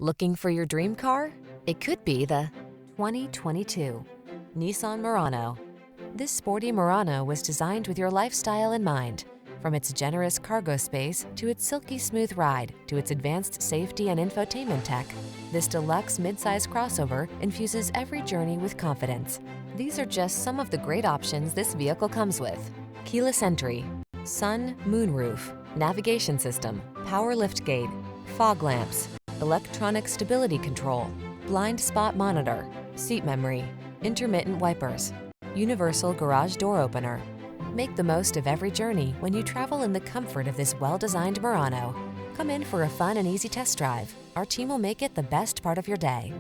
Looking for your dream car? It could be the 2022 Nissan Murano. This sporty Murano was designed with your lifestyle in mind. From its generous cargo space to its silky smooth ride to its advanced safety and infotainment tech, this deluxe midsize crossover infuses every journey with confidence. These are just some of the great options this vehicle comes with: keyless entry, sun, moon roof, navigation system, power liftgate, fog lamps, electronic stability control, blind spot monitor, seat memory, intermittent wipers, universal garage door opener. Make the most of every journey when you travel in the comfort of this well-designed Murano. Come in for a fun and easy test drive. Our team will make it the best part of your day.